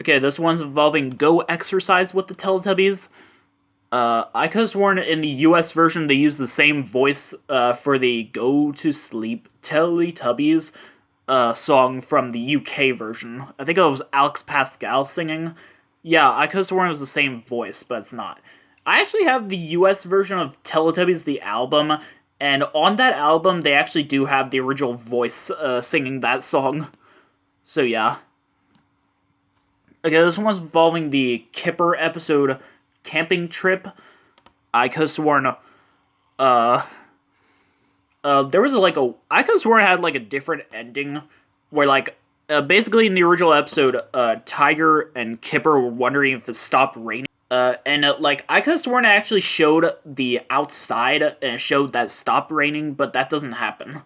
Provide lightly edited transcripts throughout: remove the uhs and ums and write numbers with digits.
Okay, this one's involving Go Exercise with the Teletubbies. I could have sworn in the US version they use the same voice for the Go to Sleep Teletubbies song from the UK version. I think it was Alex Pascal singing. Yeah, I could have sworn it was the same voice, but it's not. I actually have the US version of Teletubbies, the album, and on that album they actually do have the original voice singing that song. So yeah. Okay, this one's involving the Kipper episode Camping Trip. I could have sworn uh there was I could have sworn it had like a different ending where basically in the original episode Tiger and Kipper were wondering if it stopped raining. I could have sworn it actually showed the outside and it showed that it stopped raining, but that doesn't happen.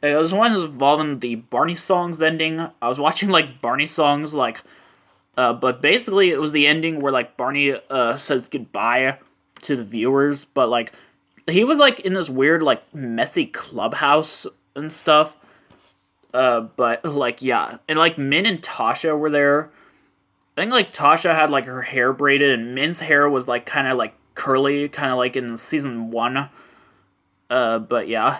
This one is involving the Barney songs ending. I was watching like Barney songs but basically it was the ending where like Barney says goodbye to the viewers, but like he was like in this weird like messy clubhouse and stuff. But like yeah, and like Min and Tasha were there. I think like Tasha had like her hair braided, and Min's hair was like kind of like curly, kind of like in season 1. But yeah,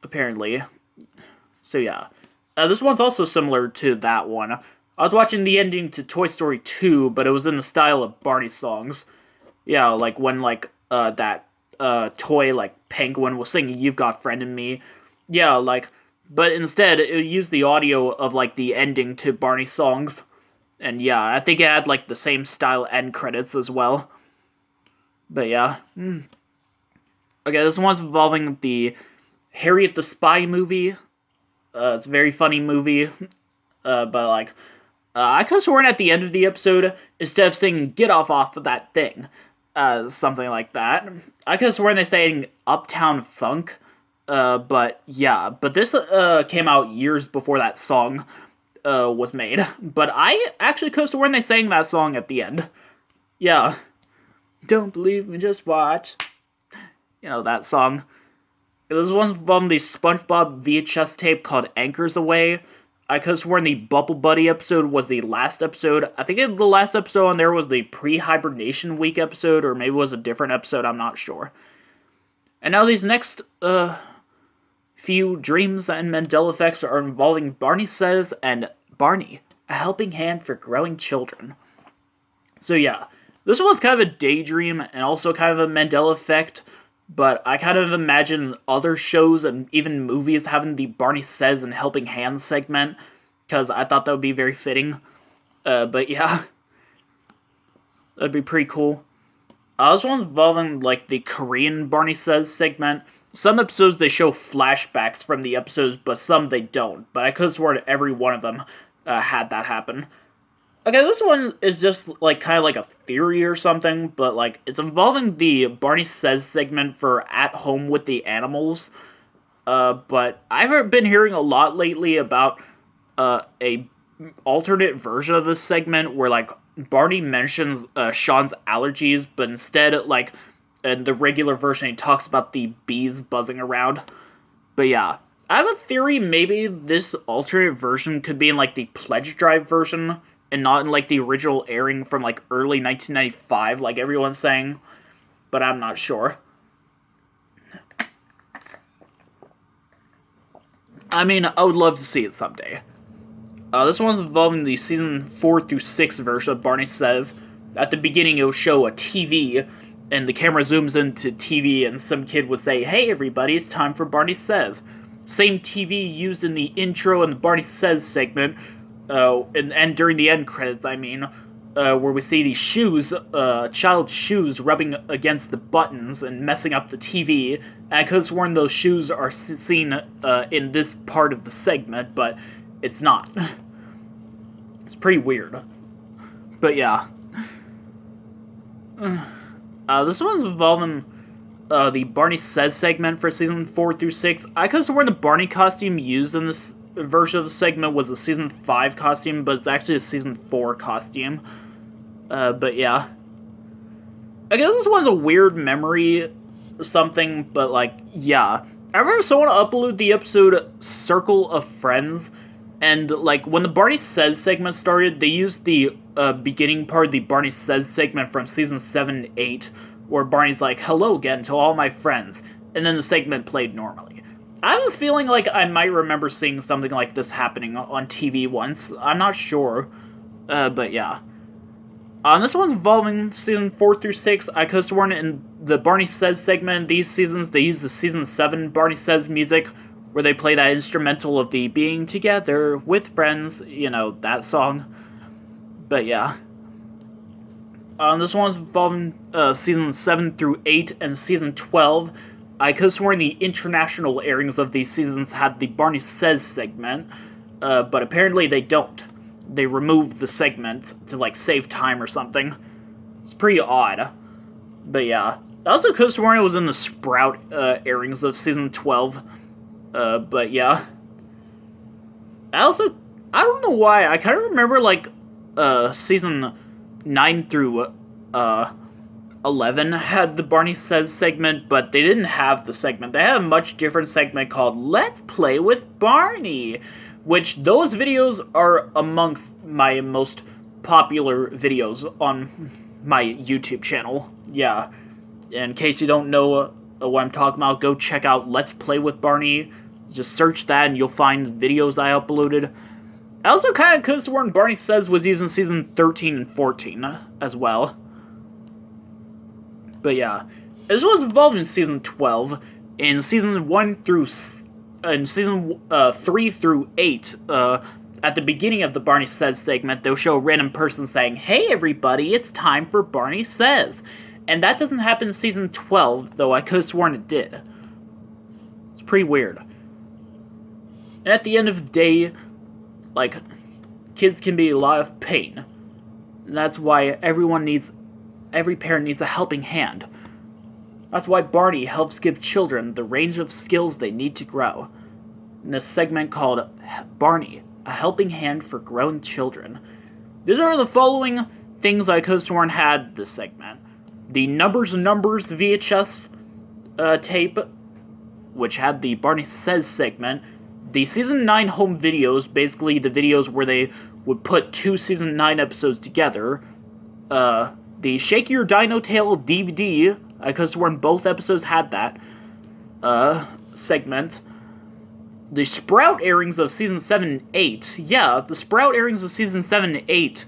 apparently. So yeah, this one's also similar to that one. I was watching the ending to Toy Story 2, but it was in the style of Barney songs. Yeah, like when that toy like penguin was singing "You've Got Friend in Me." Yeah, but instead it used the audio of like the ending to Barney songs, and yeah, I think it had like the same style end credits as well. But yeah, okay, this one's involving the Harriet the Spy movie. It's a very funny movie, but I could have sworn at the end of the episode, instead of saying "get off of that thing," something like that, I could have sworn they're saying "Uptown Funk." But yeah, but this came out years before that song was made. But I actually could have sworn they sang that song at the end. Yeah, don't believe me, just watch. You know that song. This one's from the SpongeBob VHS tape called Anchors Away. I could have sworn the Bubble Buddy episode was the last episode. I think the last episode on there was the pre-hibernation week episode, or maybe it was a different episode, I'm not sure. And now these next, few dreams and Mandela effects are involving Barney Says and Barney, a helping hand for growing children. So yeah, this one's kind of a daydream and also kind of a Mandela effect, but I kind of imagine other shows and even movies having the Barney Says and Helping Hands segment, because I thought that would be very fitting. But yeah, that'd be pretty cool. This one's involving like the Korean Barney Says segment. Some episodes they show flashbacks from the episodes, but some they don't. But I could have sworn every one of them had that happen. Okay, this one is just like kind of like a theory or something, but like it's involving the Barney Says segment for At Home with the Animals. But I've been hearing a lot lately about a alternate version of this segment where like Barney mentions Sean's allergies, but instead like in the regular version he talks about the bees buzzing around. But yeah, I have a theory maybe this alternate version could be in like the Pledge Drive version and not in like the original airing from like early 1995 like everyone's saying, but I'm not sure. I mean, I would love to see it someday. This one's involving the season 4 through 6 version of Barney Says. At the beginning it will show a TV and the camera zooms into TV and some kid would say, "Hey everybody, it's time for Barney Says." Same TV used in the intro and the Barney Says segment, and during the end credits, I mean, where we see these shoes, child's shoes rubbing against the buttons and messing up the TV. And I could have sworn those shoes are seen in this part of the segment, but it's not. It's pretty weird. But yeah. This one's involving the Barney Says segment for season 4 through 6. I could have sworn the Barney costume used in this version of the segment was a season 5 costume, but it's actually a season 4 costume. But yeah. I guess this one's a weird memory or something, but like, yeah. I remember someone uploaded the episode Circle of Friends, And, like, when the Barney Says segment started, they used the beginning part of the Barney Says segment from season 7 and 8, where Barney's like, hello again to all my friends, and then the segment played normally. I have a feeling like I might remember seeing something like this happening on TV once. I'm not sure, but yeah. This one's involving season 4 through 6. I could have sworn in the Barney Says segment in these seasons, they use the season 7 Barney Says music, where they play that instrumental of the being together with friends, you know, that song. But yeah. This one's involving season 7 through 8 and season 12. I could have sworn the international airings of these seasons had the Barney Says segment, but apparently they don't. They removed the segment to, like, save time or something. It's pretty odd. But yeah. I also could have sworn it was in the Sprout airings of season 12. But yeah. I don't know why, I kind of remember, like, season 9 through, 11 had the Barney Says segment, but they didn't have the segment. They had a much different segment called Let's Play with Barney, which those videos are amongst my most popular videos on my YouTube channel. Yeah. In case you don't know what I'm talking about, go check out Let's Play with Barney. Just search that and you'll find videos I uploaded. I also kind of could have sworn Barney Says was used in season 13 and 14 as well. But yeah, this was involved in season 12. In season 1 through... in season 3 through 8, at the beginning of the Barney Says segment, they'll show a random person saying, hey everybody, it's time for Barney Says. And that doesn't happen in season 12, though I could have sworn it did. It's pretty weird. And at the end of the day, like, kids can be a lot of pain. And that's why every parent needs a helping hand. That's why Barney helps give children the range of skills they need to grow. In this segment called Barney, a helping hand for grown children. These are the following things I could have sworn had this segment. The Numbers VHS tape, which had the Barney Says segment. The Season 9 home videos, basically the videos where they would put 2 Season 9 episodes together. The Shake Your Dino Tail DVD, I could have sworn both episodes had that segment. The Sprout airings of Season 7 and 8. Yeah, the Sprout airings of Season 7 and 8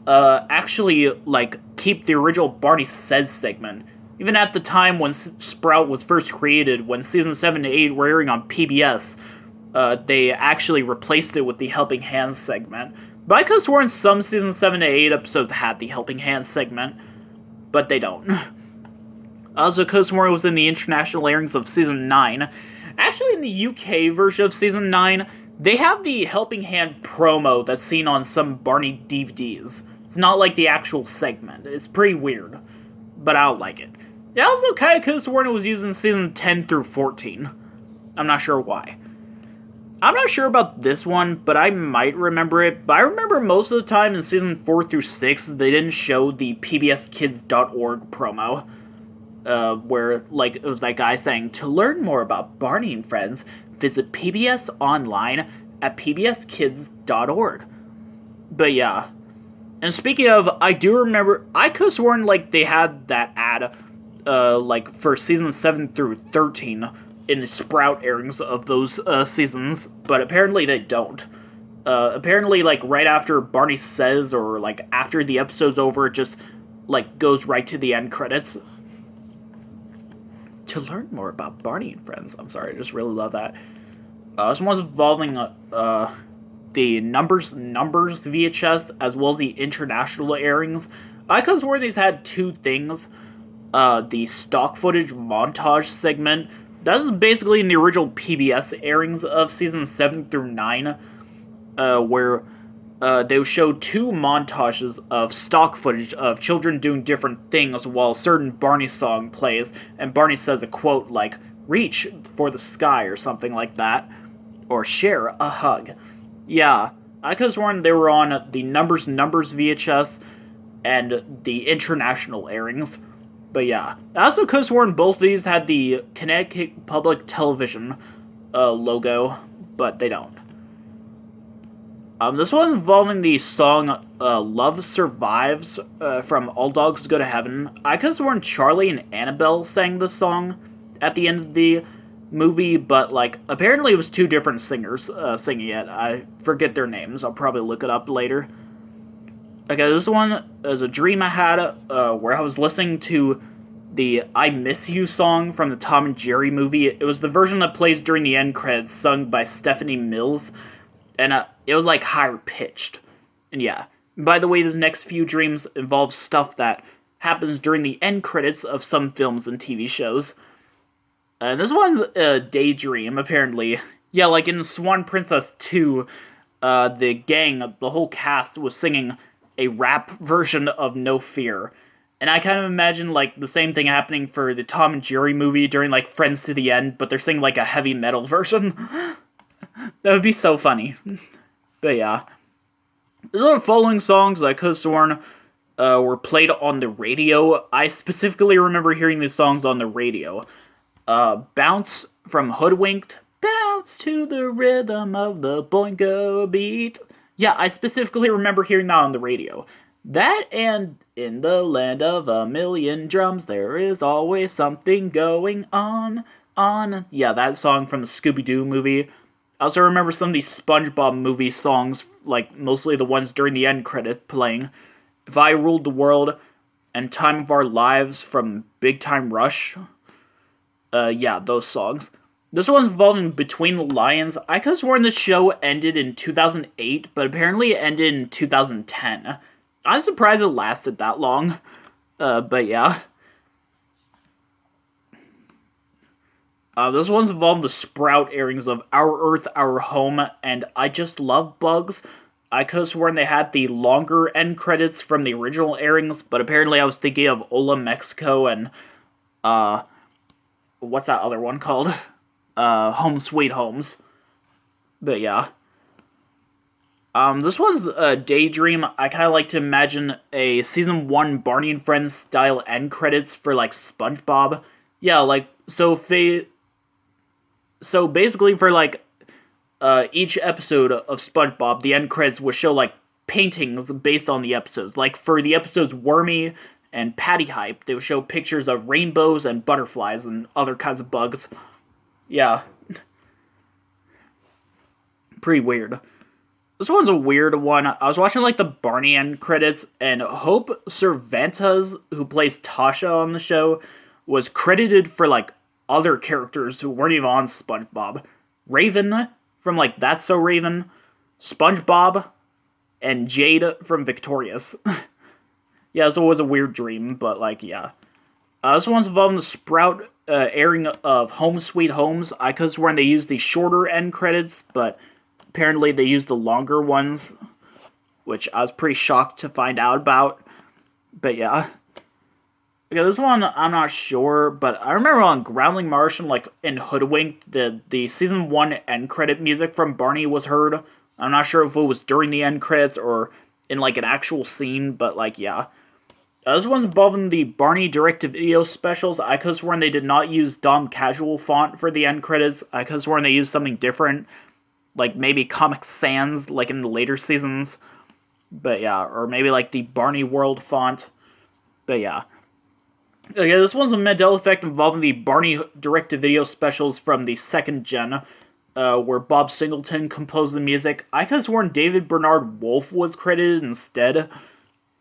actually, like, keep the original Barney Says segment. Even at the time when Sprout was first created, when Season 7 and 8 were airing on PBS, they actually replaced it with the Helping Hands segment. But I could have sworn some Season 7 and 8 episodes had the Helping Hands segment, but they don't. I also could have sworn it was in the international airings of Season 9. Actually, in the UK version of Season 9, they have the Helping Hand promo that's seen on some Barney DVDs. It's not like the actual segment. It's pretty weird, but I don't like it. I also kind of could have sworn it was used in Season 10 through 14. I'm not sure why. I'm not sure about this one, but I might remember it. But I remember most of the time in Season 4 through 6, they didn't show the pbskids.org promo. Where, like, it was that guy saying, to learn more about Barney and Friends, visit PBS online at pbskids.org. But yeah. And speaking of, I do remember, I could have sworn, like, they had that ad, like, for Season 7 through 13 in the Sprout airings of those, seasons, but apparently they don't. Apparently, like, right after Barney Says, or, like, after the episode's over, it just, like, goes right to the end credits. To learn more about Barney and Friends. I'm sorry, I just really love that. This one's involving the Numbers VHS, as well as the international airings. I could have sworn these had two things. The stock footage montage segment. That is basically in the original PBS airings of Season 7 through 9, where they would show two montages of stock footage of children doing different things while a certain Barney song plays, and Barney says a quote like, reach for the sky, or something like that, or share a hug. Yeah, I could have sworn they were on the Numbers VHS and the international airings, but yeah. I also could have sworn both of these had the Connecticut Public Television logo, but they don't. This one's involving the song Love Survives from All Dogs Go to Heaven. I could have sworn Charlie and Annabelle sang this song at the end of the movie, but like apparently it was two different singers singing it. I forget their names. I'll probably look it up later. Okay, this one is a dream I had where I was listening to the I Miss You song from the Tom and Jerry movie. It was the version that plays during the end credits, sung by Stephanie Mills, and it was like higher pitched. And yeah, by the way, these next few dreams involve stuff that happens during the end credits of some films and TV shows. This one's a daydream, apparently. Yeah, like in Swan Princess 2, the gang, the whole cast was singing a rap version of No Fear. And I kind of imagine, like, the same thing happening for the Tom and Jerry movie during, like, Friends to the End, but they're singing, like, a heavy metal version. That would be so funny. But yeah. The following songs I could have sworn were played on the radio. I specifically remember hearing these songs on the radio. Bounce from Hoodwinked. Bounce to the rhythm of the boingo beat. Yeah, I specifically remember hearing that on the radio. That and In the Land of a Million Drums, there is always something going on. Yeah, that song from the Scooby-Doo movie. I also remember some of these SpongeBob movie songs, like mostly the ones during the end credits playing. If I Ruled the World and Time of Our Lives from Big Time Rush. Yeah, those songs. This one's involving Between the Lions. I could have sworn the show ended in 2008, but apparently it ended in 2010. I'm surprised it lasted that long. But yeah. This one's involving the Sprout airings of Our Earth, Our Home, and I Just Love Bugs. I could have sworn they had the longer end credits from the original airings, but apparently I was thinking of Hola Mexico and, what's that other one called? Home Sweet Homes. But yeah. This one's a daydream. I kind of like to imagine a season 1 Barney and Friends style end credits for like SpongeBob. Yeah, like so basically for like each episode of SpongeBob, the end credits would show like paintings based on the episodes. Like for the episodes Wormy and Patty Hype, they would show pictures of rainbows and butterflies and other kinds of bugs. Yeah. Pretty weird. This one's a weird one. I was watching, like, the Barney end credits, and Hope Cervantes, who plays Tasha on the show, was credited for, like, other characters who weren't even on SpongeBob. Raven from, like, That's So Raven, SpongeBob, and Jade from Victorious. Yeah, so it was a weird dream, but, like, yeah. This one's involving the Sprout airing of Home Sweet Homes. I could have sworn they used the shorter end credits, but apparently they used the longer ones, which I was pretty shocked to find out about. But yeah. Okay, this one I'm not sure, but I remember on Groundling Marsh and like in Hoodwinked, the season 1 end credit music from Barney was heard. I'm not sure if it was during the end credits or in like an actual scene, but like yeah. This one's involving the Barney direct-to-video specials. I could have sworn they did not use Dom Casual font for the end credits. I could have sworn they used something different. Like, maybe Comic Sans, like, in the later seasons. But, yeah. Or maybe, like, the Barney World font. But, yeah. Okay, this one's a Mandela effect involving the Barney direct-to-video specials from the second gen, where Bob Singleton composed the music. I could have sworn David Bernard Wolfe was credited instead,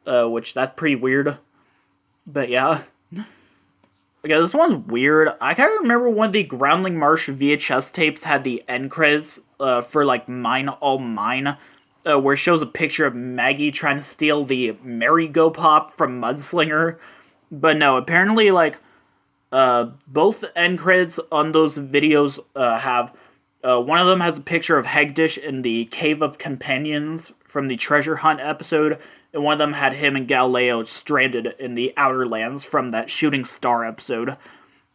which that's pretty weird. But, yeah. Okay, this one's weird. I kind of remember when the Groundling Marsh VHS tapes had the end credits for, like, Mine All Mine, where it shows a picture of Maggie trying to steal the Merry-Go-Pop from Mudslinger. But no, apparently, like, both end credits on those videos have... one of them has a picture of Hagdish in the Cave of Companions from the Treasure Hunt episode, and one of them had him and Galileo stranded in the Outer Lands from that Shooting Star episode.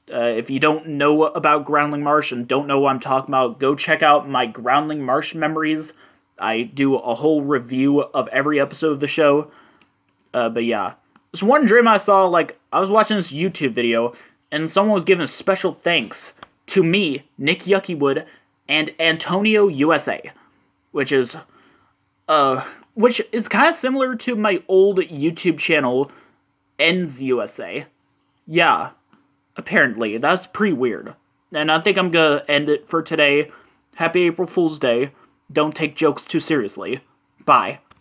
If you don't know about Groundling Marsh and don't know what I'm talking about, go check out my Groundling Marsh memories. I do a whole review of every episode of the show. But yeah. This one dream I saw, like, I was watching this YouTube video, and someone was giving special thanks to me, Nick Yuckywood, and Antonio USA, which is which is kind of similar to my old YouTube channel, Ends USA. Yeah, apparently. That's pretty weird. And I think I'm gonna end it for today. Happy April Fool's Day. Don't take jokes too seriously. Bye.